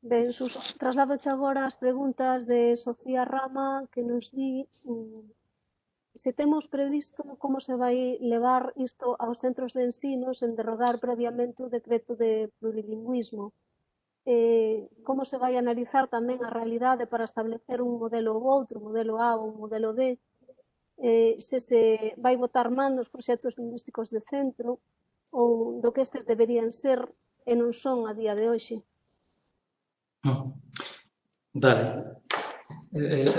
Ben, Suso, trasladoche agora as preguntas de Sofía Rama, que nos di se temos previsto como se vai levar isto aos centros de ensino sen derrogar previamente o decreto de plurilingüismo. Como se vai analizar tamén a realidade para establecer un modelo ou outro, modelo A ou modelo B, se vai botar man nos proxectos lingüísticos de centro ou do que estes deberían ser e non son a día de hoxe. Vale.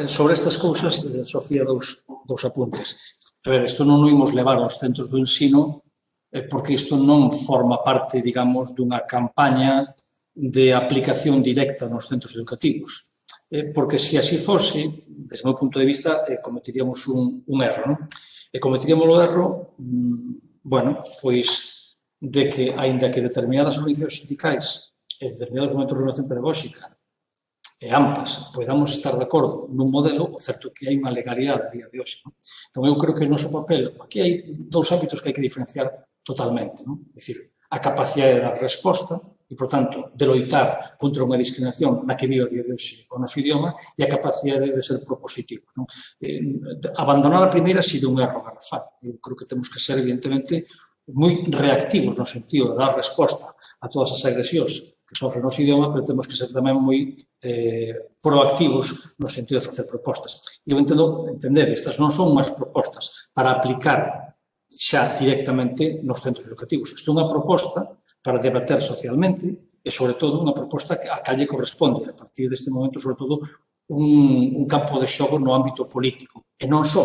Sobre estas cousas, Sofía, dous apuntes. A ver, isto non o imos levar aos centros do ensino porque isto non forma parte, digamos, dunha campaña de aplicación directa nos centros educativos. Porque se así fose, desde o meu punto de vista, cometeríamos un erro, non? E cometeríamos o erro, bueno, pois, de que, aínda que determinadas organizacións sindicais en determinados momentos de renovación pedagóxica e amplas podamos estar de acordo nun modelo, o certo é que hai unha legalidade a día de hoxe. Entón, eu creo que o noso papel, aquí hai dous ámbitos que hai que diferenciar totalmente. É dicir, a capacidade de dar resposta e, por tanto, de loitar contra unha discriminación na que vive a día de hoxe o noso idioma e a capacidade de ser propositivo. Abandonar a primeira sería un erro garrafal. Eu creo que temos que ser, evidentemente, moi reactivos no sentido de dar resposta a todas as agresións que sofre o noso idioma, pero temos que ser tamén moi proactivos no sentido de facer propostas. Eu entender, estas non son unhas propostas para aplicar xa directamente nos centros educativos. Isto é unha proposta para debater socialmente e, sobre todo, unha proposta a que lle corresponde, a partir deste momento, sobre todo, un campo de xogo no ámbito político. E non só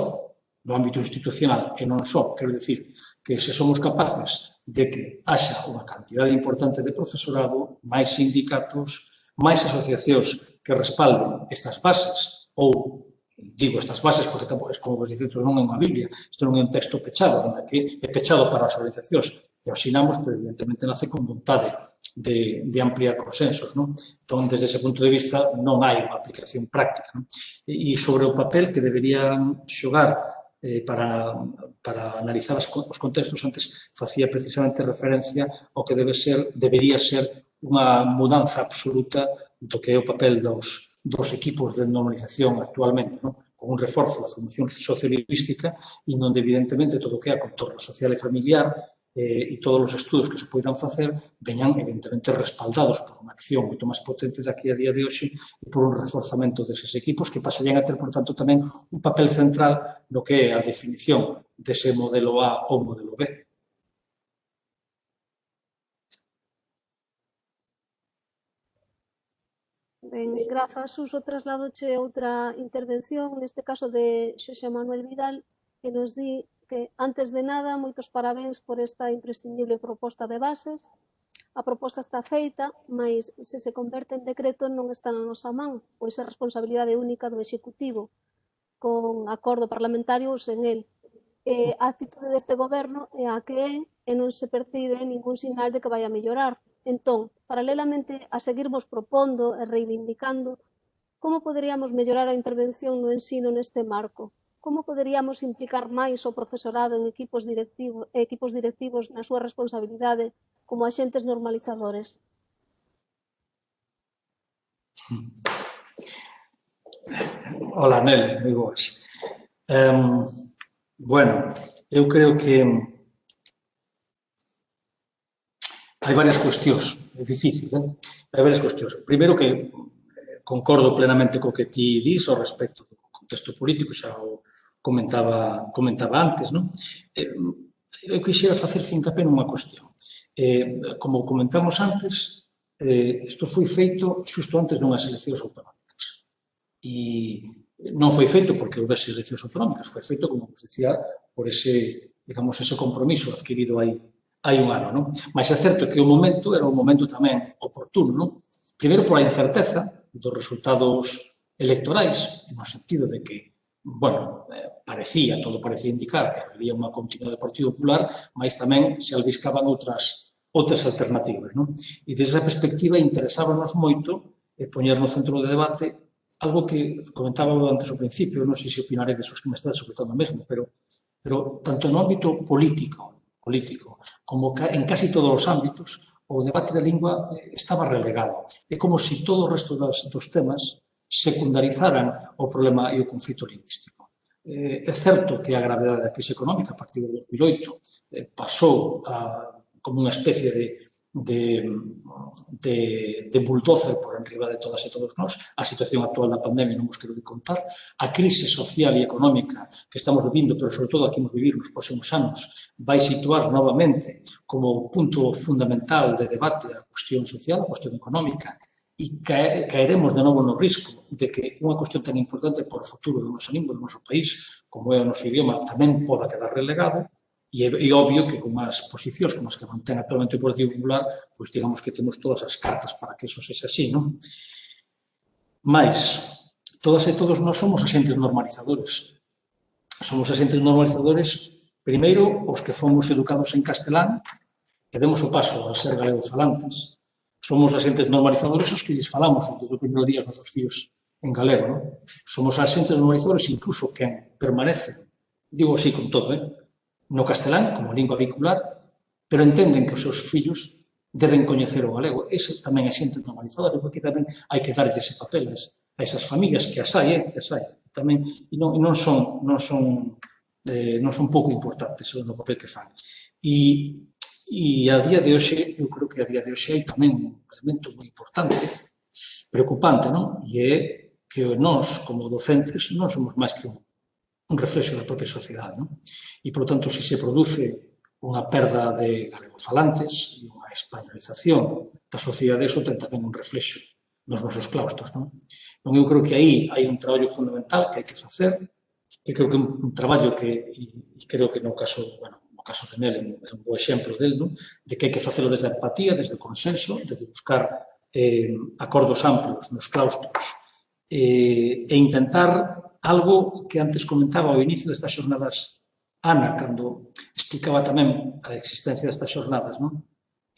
no ámbito institucional, e non só, quero dicir, que se somos capaces de que haxa unha cantidade importante de profesorado, máis sindicatos, máis asociacións que respalden estas bases, ou, digo estas bases porque tampouco, como vos dicen, non é unha Biblia, isto non é un texto pechado, ainda que é pechado para as organizacións que asinamos, pero evidentemente nace con vontade de ampliar consensos. Entón, desde ese punto de vista, non hai unha aplicación práctica. E sobre o papel que deberían xogar para analizar os contextos, antes facía precisamente referencia ao que debería ser unha mudanza absoluta do que é o papel dos equipos de normalización actualmente, con un reforzo da formación sociolingüística e onde, evidentemente, todo o que é a contorna social e familiar e todos os estudos que se poidan facer veñan, evidentemente, respaldados por unha acción moito máis potente daqui a día de hoxe e por un reforzamento deses equipos que pasarían a ter, por tanto, tamén un papel central no que é a definición dese modelo A ou modelo B. Ben, grazas, Suso. Trasladoche outra intervención, neste caso de Xosé Manuel Vidal, que nos di que, antes de nada, moitos parabéns por esta imprescindible proposta de bases. A proposta está feita, mas se se converte en decreto non está na nosa man, pois é responsabilidade única do Executivo, con acordo parlamentario ou sen el. A actitude deste goberno é a que é e non se percibe ningún sinal de que vai a mellorar. Entón, paralelamente a seguirmos propondo e reivindicando, como poderíamos mellorar a intervención no ensino neste marco? Como poderíamos implicar máis o profesorado en equipos directivos na súa responsabilidade como axentes normalizadores? Hola, Nel, moi boas. Bueno, eu creo que hai varias cuestións, é difícil, hai varias cuestións. Primeiro que concordo plenamente co que ti dís ao respecto do contexto político, xa o comentaba antes, non? Eu quixera facer fincapé nunha cuestión. Como comentamos antes, isto foi feito xusto antes dunhas eleccións autonómicas. E non foi feito porque houvese eleccións autonómicas, foi feito, como vos decía, por ese, digamos, ese compromiso adquirido hai un ano, non? Mas é certo que o momento era un momento tamén oportuno, non? Primeiro, pola incerteza dos resultados electorais, no sentido de que, bueno, todo parecía indicar que había unha continuidade do Partido Popular, mas tamén se albiscaban outras alternativas, non? E desde esa perspectiva interesábanos moito poñer no centro do debate algo que comentaba antes ao principio, non sei se opinaré desos que me estades sobre mesmo, pero tanto no ámbito político como en casi todos os ámbitos, o debate da lingua estaba relegado. É como se todo o resto dos temas secundarizaran o problema e o conflito lingüístico. É certo que a gravedade da crise económica a partir de 2008 pasou como unha especie de bulldozer por enriba de todas e todos nós. A situación actual da pandemia non vos quero de contar. A crise social e económica que estamos vivindo, pero sobre todo a que imos vivir nos próximos anos, vai situar novamente como punto fundamental de debate a cuestión social, a cuestión económica, e caeremos de novo no risco de que unha cuestión tan importante para o futuro do noso lingua, do noso país, como é o noso idioma, tamén poda quedar relegado. E é obvio que con as posicións como as que mantén actualmente o Partido Popular, pois digamos que temos todas as cartas para que eso sexa así, non? Mais, todas e todos nós somos agentes normalizadores. Somos agentes normalizadores, primeiro, os que fomos educados en castelán, que demos o paso a ser galegofalantes. Somos agentes normalizadores os que lles falamos desde o primeiro día aos nosos fillos en galego, non? Somos agentes normalizadores incluso quen permanece, digo así con todo, no castelán, como lingua vehicular, pero entenden que os seus fillos deben coñecer o galego. Ese tamén é xente normalizador, porque tamén hai que darlle ese papel a esas familias que as hai, tamén, e non son pouco importantes no papel que fan. E a día de hoxe, eu creo que a día de hoxe hai tamén un elemento moi importante, preocupante, non? E é que nós, como docentes, non somos máis que un reflexo da propia sociedade, non? E, por tanto, se se produce unha perda de galegofalantes e unha españolización da sociedade, eso ten tamén un reflexo nos nosos claustros, non? Non, eu creo que aí hai un traballo fundamental que hai que facer, que creo que é un traballo que, e creo que no caso de Nel é un bo exemplo del, non? De que hai que facelo desde a empatía, desde o consenso, desde buscar acordos amplios nos claustros e intentar algo que antes comentaba ao inicio destas xornadas Ana, cando explicaba tamén a existencia destas xornadas, non?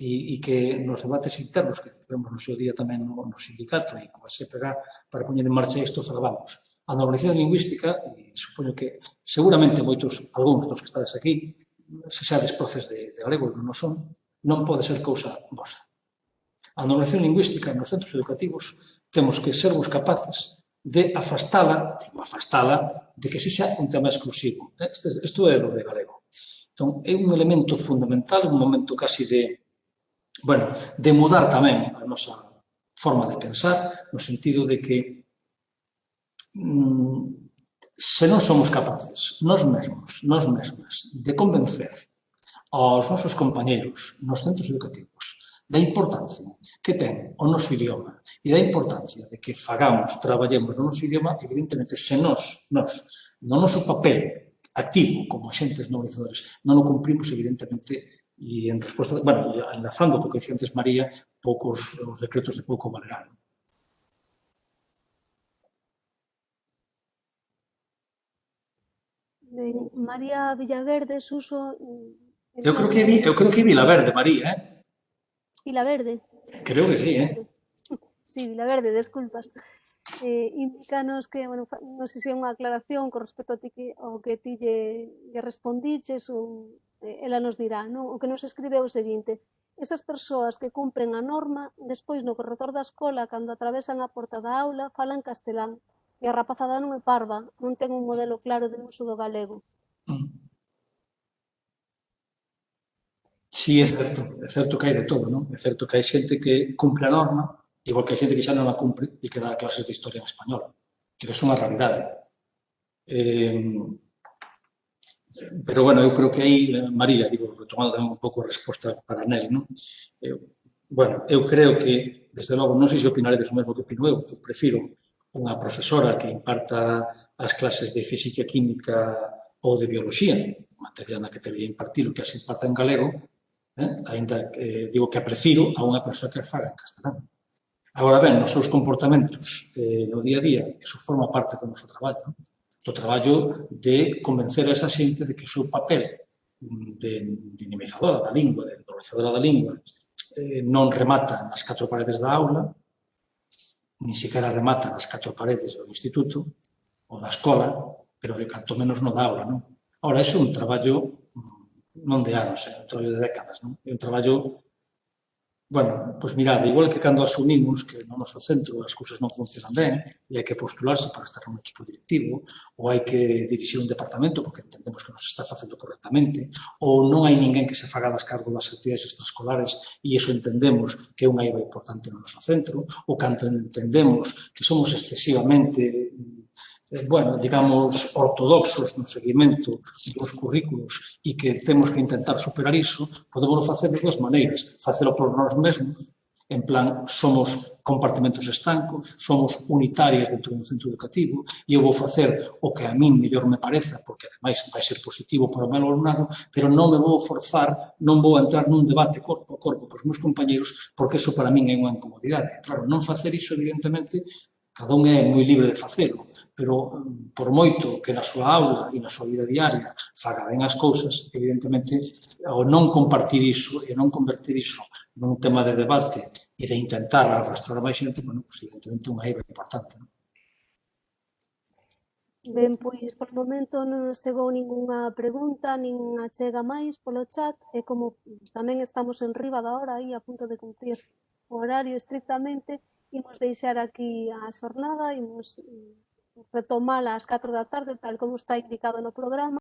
E que nos debates internos que tivemos no seu día tamén no sindicato e coa SPG para poñer en marcha isto, falábamos a normalización lingüística, e supoño que seguramente algúns dos que estades aquí, se xades profes de galego, non son, non pode ser cousa vosa. A normalización lingüística nos centros educativos temos que sermos capaces de afastala de que sexa un tema exclusivo. Isto é do de galego. Entón, é un elemento fundamental, un momento casi de mudar tamén a nosa forma de pensar, no sentido de que se non somos capaces, nós mesmas, de convencer aos nosos compañeros nos centros educativos da importancia que ten o noso idioma e da importancia de que traballemos no noso idioma, evidentemente, se nós, no noso papel activo como agentes normalizadores, non o cumprimos, evidentemente, e en resposta, enlazando co que dicía antes María, os decretos de pouco valerán. María Villaverde, Suso... Eu creo que é Vilaverde, María, Vilaverde? Creo que sí, Sí, Vilaverde, desculpas. Indícanos que, non sei se é unha aclaración con respecto ao que ti lle respondiches ou ela nos dirá, non? O que nos escribe é o seguinte: esas persoas que cumpren a norma, despois no corredor da escola, cando atravesan a porta da aula, falan castelán. E a rapazada non é parva, non ten un modelo claro de uso do galego. Sí, é certo que hai de todo, non? É certo que hai xente que cumpre a norma, igual que hai xente que xa non a cumpre e que dá clases de historia en español. Pero é unha realidade. Pero, bueno, eu creo que aí, María, digo, retomando un pouco a resposta para Nel, non? Eu creo que, desde logo, non sei se opinaredes o mesmo que opino eu prefiro unha profesora que imparta as clases de física e química ou de bioloxía, materia na que debería impartir o que as imparta en galego, ainda que digo que a prefiro a unha persoa que a faga en castelán. Agora ben, nos seus comportamentos no día a día, eso forma parte do noso traballo, non? Do traballo de convencer a esa xente de que o seu papel de dinamizadora da lingua, de normalizadora da lingua, non remata nas 4 paredes da aula, nin sequera remata nas 4 paredes do instituto ou da escola, pero de canto menos no da aula, non? Ora, iso é un traballo non de anos, é un traballo de décadas, non? É un traballo. Bueno, pois mirade, igual que cando asumimos que no noso centro as cousas non funcionan ben e hai que postularse para estar nun equipo directivo ou hai que dirixir un departamento porque entendemos que nos está facendo correctamente ou non hai ninguén que se faga das cargo das actividades extraescolares e iso entendemos que é unha eiva importante no noso centro ou cando entendemos que somos excesivamente digamos, ortodoxos no seguimento dos currículos e que temos que intentar superar iso, podemos facer de duas maneiras. Facelo por nós mesmos, en plan, somos compartimentos estancos, somos unitarias dentro dun centro educativo e eu vou facer o que a min mellor me pareza, porque ademais vai ser positivo para o meu alumnado, pero non me vou forzar, non vou entrar nun debate corpo a corpo cos meus compañeros, porque iso para min é unha incomodidade. Claro, non facer iso, evidentemente, cada un é moi libre de facelo, pero por moito que na súa aula e na súa vida diaria faga ben as cousas, evidentemente, ao non compartir iso e non convertir iso nun tema de debate e de intentar arrastrar a máis xente, bueno, pues, evidentemente, unha eiva importante. Non? Ben, pois, por momento non nos chegou ningunha pregunta, nin achega máis polo chat, e como tamén estamos en riba da hora, aí a punto de cumprir o horario estrictamente, imos deixar aquí a xornada, imos retomala ás 4 da tarde, tal como está indicado no programa.